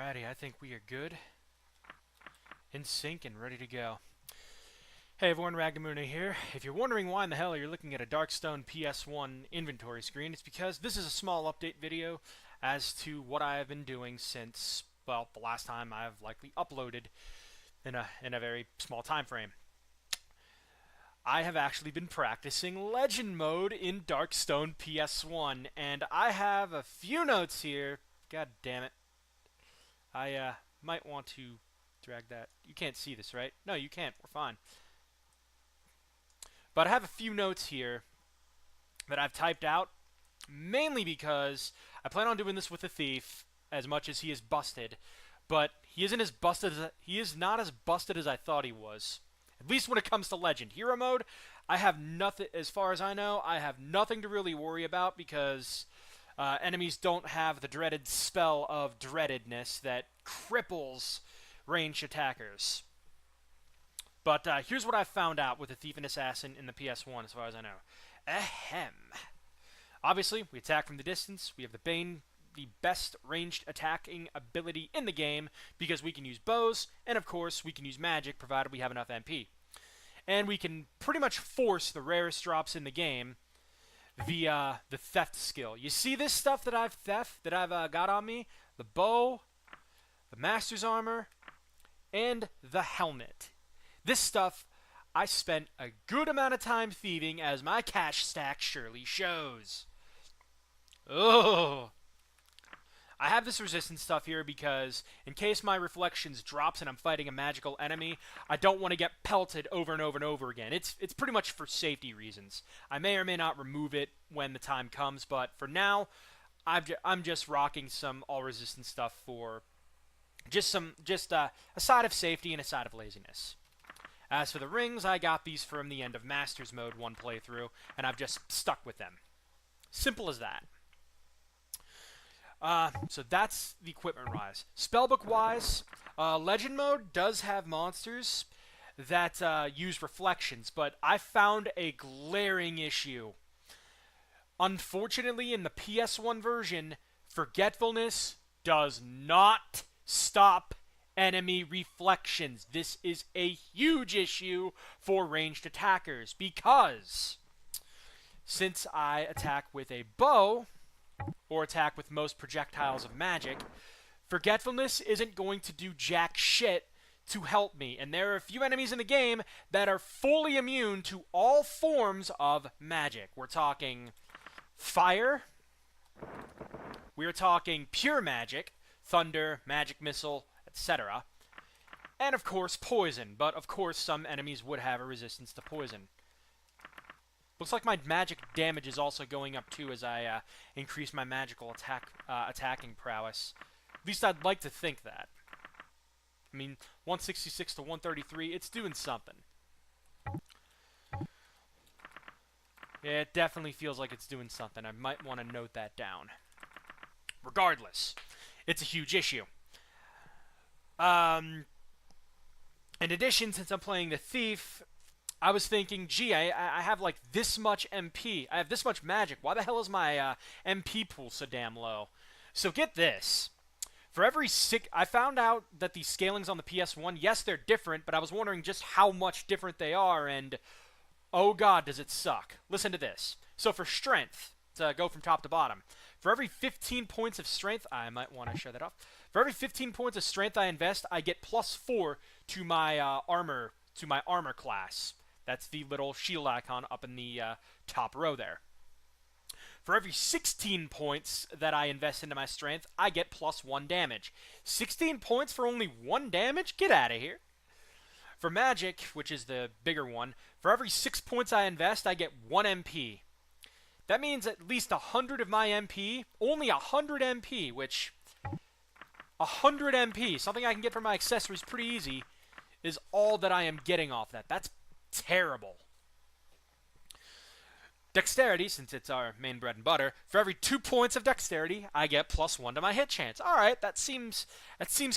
Alrighty, I think we are good, in sync, and ready to go. Hey everyone, Ragdamuna here. If you're wondering why in the hell you're looking at a Darkstone PS1 inventory screen, it's because this is a small update video as to what I have been doing since, well, the last time I've likely uploaded in a very small time frame. I have actually been practicing Legend Mode in Darkstone PS1, and I have a few notes here. God damn it. I might want to drag that. You can't see this, right? No, you can't. We're fine. But I have a few notes here that I've typed out, mainly because I plan on doing this with the Thief as much as he is busted, but he isn't as busted as he is not as busted as I thought he was. At least when it comes to Legend. Hero mode, I have nothing, as far as I know, I have nothing to really worry about because enemies don't have the dreaded spell of dreadedness that cripples ranged attackers. But here's what I found out with the Thief and Assassin in the PS1, as far as I know. Ahem. Obviously, we attack from the distance. We have the Bane, the best ranged attacking ability in the game, because we can use bows, and of course, we can use magic, provided we have enough MP. And we can pretty much force the rarest drops in the game via the theft skill. You see this stuff that I've got on me? The bow, the master's armor, and the helmet. This stuff I spent a good amount of time thieving, as my cash stack surely shows. Oh, I have this resistance stuff here because in case my reflections drops and I'm fighting a magical enemy, I don't want to get pelted over and over and over again. It's pretty much for safety reasons. I may or may not remove it when the time comes, but for now, I'm just rocking some all resistance stuff for just a side of safety and a side of laziness. As for the rings, I got these from the end of Masters Mode 1 playthrough, and I've just stuck with them. Simple as that. So that's the equipment-wise. Spellbook-wise, Legend Mode does have monsters that use reflections, but I found a glaring issue. Unfortunately, in the PS1 version, Forgetfulness does not stop enemy reflections. This is a huge issue for ranged attackers, because since I attack with a bow, or attack with most projectiles of magic, Forgetfulness isn't going to do jack shit to help me. And there are a few enemies in the game that are fully immune to all forms of magic. We're talking fire. We're talking pure magic, thunder, magic missile, etc. And of course poison, but of course some enemies would have a resistance to poison. Looks like my magic damage is also going up too as I increase my magical attacking prowess. At least I'd like to think that. I mean, 166 to 133, it's doing something. Yeah, it definitely feels like it's doing something. I might want to note that down. Regardless, it's a huge issue. In addition, since I'm playing the Thief, I was thinking, gee, I have like this much MP. I have this much magic. Why the hell is my MP pool so damn low? So get this. For every I found out that the scalings on the PS1, yes, they're different, but I was wondering just how much different they are, and oh god, does it suck. Listen to this. So for strength, to go from top to bottom, for every 15 points of strength, I might want to show that off. For every 15 points of strength I invest, I get +4 to my armor class. That's the little shield icon up in the top row there. For every 16 points that I invest into my strength, I get +1 damage. 16 points for only 1 damage? Get out of here. For magic, which is the bigger one, for every 6 points I invest, I get 1 MP. That means at least 100 of my MP, only 100 MP, which 100 MP, something I can get from my accessories pretty easy, is all that I am getting off that. That's terrible. Dexterity, since it's our main bread and butter, for every 2 points of dexterity, I get +1 to my hit chance. Alright, that seems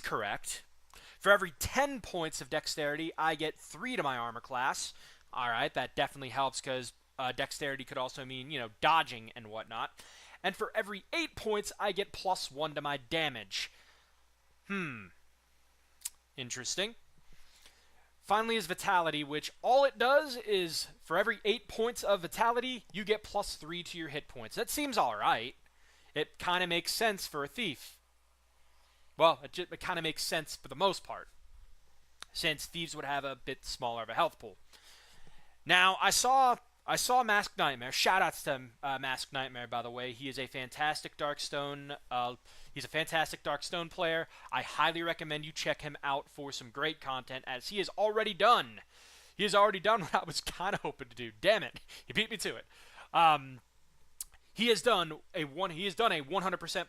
correct. For every 10 points of dexterity, I get 3 to my armor class. Alright, that definitely helps, because dexterity could also mean, dodging and whatnot. And for every 8 points, I get +1 to my damage. Interesting. Finally is Vitality, which all it does is for every 8 points of Vitality, you get +3 to your hit points. That seems alright. It kind of makes sense for a thief. Well, it kind of makes sense for the most part, since thieves would have a bit smaller of a health pool. Now, I saw Masked Nightmare. Shoutouts to Masked Nightmare, by the way. He is a fantastic Darkstone. He's a fantastic Darkstone player. I highly recommend you check him out for some great content, as he has already done. He has already done what I was kind of hoping to do. Damn it, he beat me to it. He has done a 100%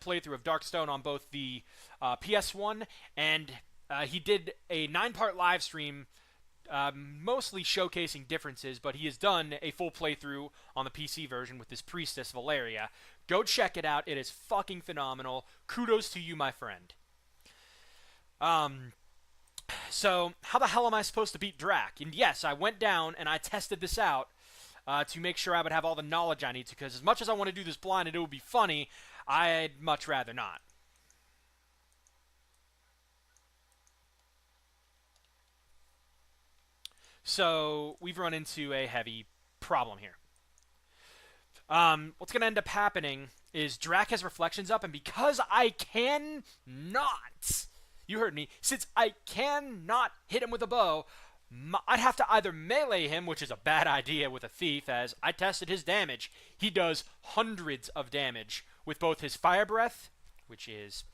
playthrough of Darkstone on both the PS1 and he did a 9-part live stream. Mostly showcasing differences, but he has done a full playthrough on the PC version with this Priestess Valeria. Go check it out. It is fucking phenomenal. Kudos to you, my friend. So, how the hell am I supposed to beat Drac? And yes, I went down and I tested this out to make sure I would have all the knowledge I need to, because as much as I want to do this blind and it would be funny, I'd much rather not. So, we've run into a heavy problem here. What's going to end up happening is Drac has reflections up, and because I cannot, you heard me, since I cannot hit him with a bow, I'd have to either melee him, which is a bad idea with a thief, as I tested his damage. He does hundreds of damage with both his Fire Breath, which is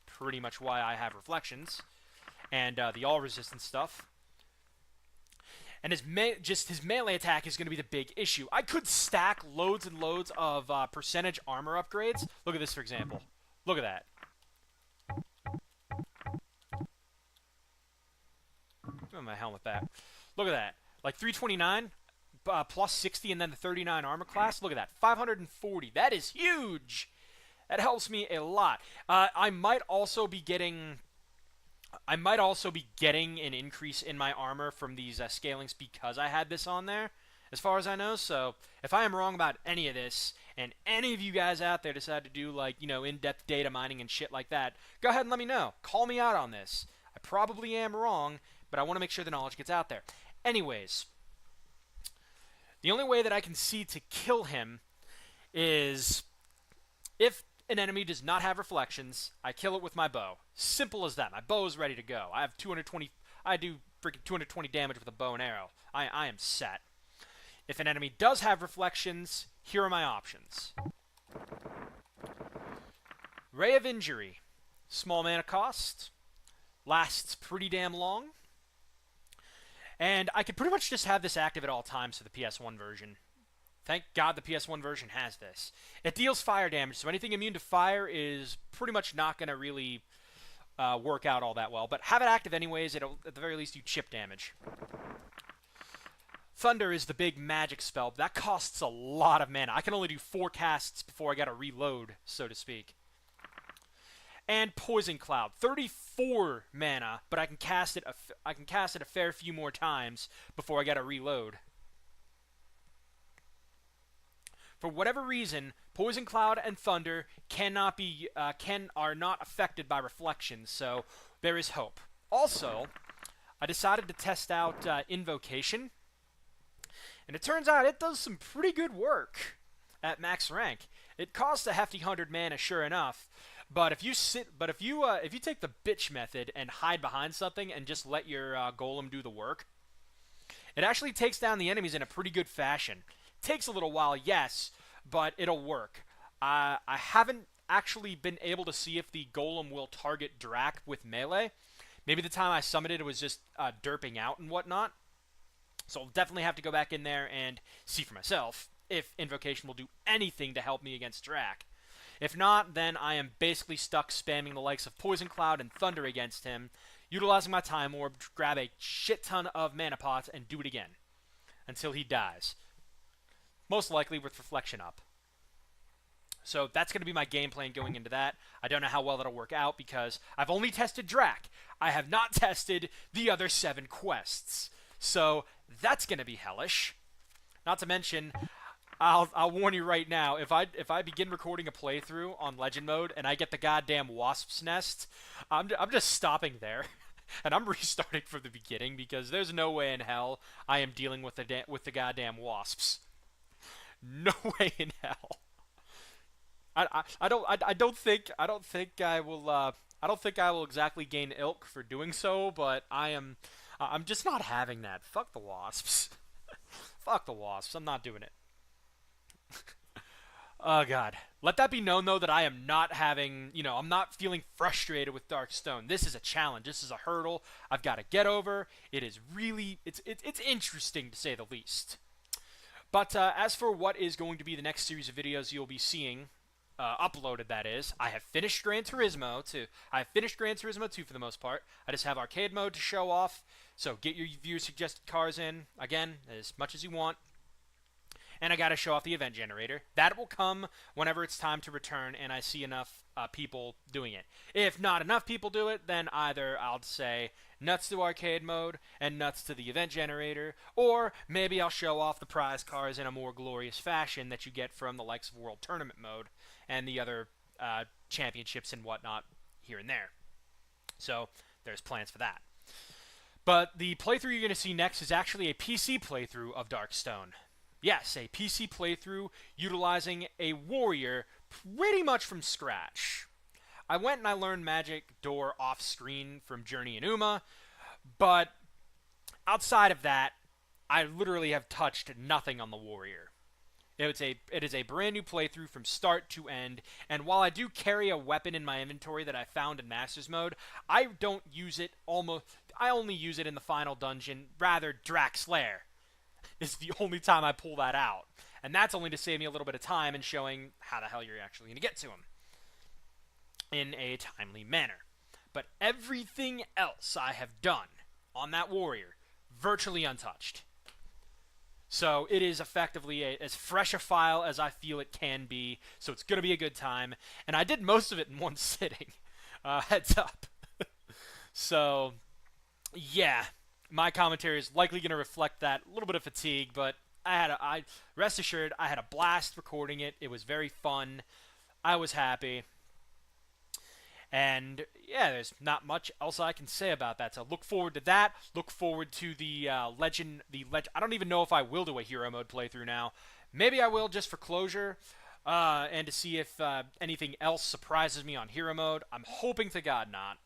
pretty much why I have reflections, and the all-resistance stuff. And his melee attack is going to be the big issue. I could stack loads and loads of percentage armor upgrades. Look at this, for example. Look at that. Put my helmet back. Look at that. Like 329 plus 60 and then the 39 armor class. Look at that. 540. That is huge. That helps me a lot. I might also be getting an increase in my armor from these scalings because I had this on there, as far as I know. So if I am wrong about any of this, and any of you guys out there decide to do, like, you know, in-depth data mining and shit like that, go ahead and let me know. Call me out on this. I probably am wrong, but I want to make sure the knowledge gets out there. Anyways, the only way that I can see to kill him is if an enemy does not have reflections, I kill it with my bow. Simple as that. My bow is ready to go. I have 220. I do freaking 220 damage with a bow and arrow. I am set. If an enemy does have reflections, here are my options. Ray of Injury. Small mana cost. Lasts pretty damn long. And I could pretty much just have this active at all times for the PS1 version. Thank God the PS1 version has this. It deals fire damage, so anything immune to fire is pretty much not going to really work out all that well. But have it active anyways, it'll at the very least do chip damage. Thunder is the big magic spell. That costs a lot of mana. I can only do 4 casts before I got to reload, so to speak. And Poison Cloud, 34 mana, but I can cast it a fair few more times before I got to reload. For whatever reason, Poison Cloud and Thunder are not affected by reflections, so there is hope. Also, I decided to test out Invocation, and it turns out it does some pretty good work at max rank. It costs a hefty 100 mana, sure enough, but if you take the bitch method and hide behind something and just let your golem do the work, it actually takes down the enemies in a pretty good fashion. Takes a little while, yes, but it'll work. I haven't actually been able to see if the golem will target Drac with melee. Maybe the time I summoned it was just derping out and whatnot. So I'll definitely have to go back in there and see for myself if Invocation will do anything to help me against Drac. If not, then I am basically stuck spamming the likes of Poison Cloud and Thunder against him, utilizing my Time Orb, grab a shit ton of mana pots, and do it again until he dies. Most likely with Reflection up. So that's going to be my game plan going into that. I don't know how well that'll work out because I've only tested Drac. I have not tested the other 7 quests. So that's going to be hellish. Not to mention, I'll warn you right now. If I begin recording a playthrough on Legend mode and I get the goddamn wasp's nest, I'm just stopping there, and I'm restarting from the beginning because there's no way in hell I am dealing with the goddamn wasps. No way in hell. I don't think I will I don't think I will exactly gain ilk for doing so, but I'm just not having that. Fuck the wasps. Fuck the wasps. I'm not doing it. Oh god. Let that be known though that I am not having, I'm not feeling frustrated with Darkstone. This is a challenge. This is a hurdle I've got to get over. It is really it's interesting to say the least. But as for what is going to be the next series of videos you'll be seeing, uploaded that is, I have finished Gran Turismo 2. I have finished Gran Turismo 2 for the most part. I just have arcade mode to show off. So get your viewer suggested cars in, again, as much as you want. And I got to show off the event generator. That will come whenever it's time to return and I see enough people doing it. If not enough people do it, then either I'll say nuts to arcade mode and nuts to the event generator, or maybe I'll show off the prize cars in a more glorious fashion that you get from the likes of World Tournament mode and the other championships and whatnot here and there. So there's plans for that. But the playthrough you're going to see next is actually a PC playthrough of Darkstone. Yes, a PC playthrough utilizing a warrior pretty much from scratch. I went and I learned Magic Door off screen from Journey and Uma, but outside of that, I literally have touched nothing on the warrior. It is a brand new playthrough from start to end, and while I do carry a weapon in my inventory that I found in Masters Mode, I don't use it I only use it in the final dungeon, rather Drax Lair is the only time I pull that out. And that's only to save me a little bit of time and showing how the hell you're actually going to get to him in a timely manner. But everything else I have done on that warrior, virtually untouched. So it is effectively as fresh a file as I feel it can be, so it's going to be a good time. And I did most of it in one sitting. Heads up. So, yeah. My commentary is likely going to reflect that. A little bit of fatigue, but rest assured, I had a blast recording it. It was very fun. I was happy. And yeah, there's not much else I can say about that. So look forward to that. Look forward to the Legend. I don't even know if I will do a hero mode playthrough now. Maybe I will just for closure. And to see if anything else surprises me on hero mode. I'm hoping to God not.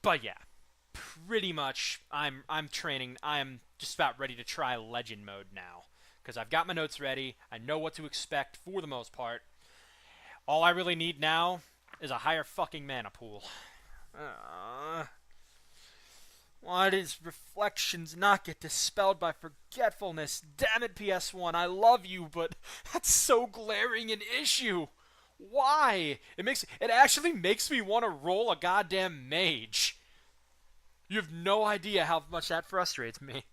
But yeah. Pretty much, I'm training. I'm just about ready to try Legend mode now. Because I've got my notes ready. I know what to expect for the most part. All I really need now is a higher fucking mana pool. Why does reflections not get dispelled by forgetfulness? Damn it, PS1, I love you, but that's so glaring an issue. Why? It actually makes me want to roll a goddamn mage. You have no idea how much that frustrates me.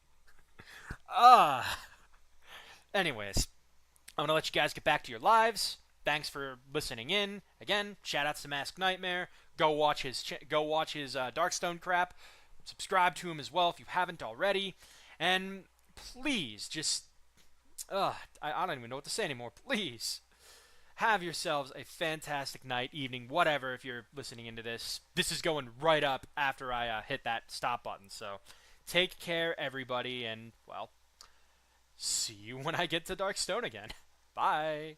Anyways, I'm going to let you guys get back to your lives. Thanks for listening in. Again, shoutouts to Mask Nightmare. Go watch his Darkstone crap. Subscribe to him as well if you haven't already. And please, just... I don't even know what to say anymore. Please, have yourselves a fantastic night, evening, whatever, if you're listening into this. This is going right up after I hit that stop button. So take care, everybody, and, well, see you when I get to Darkstone again. Bye.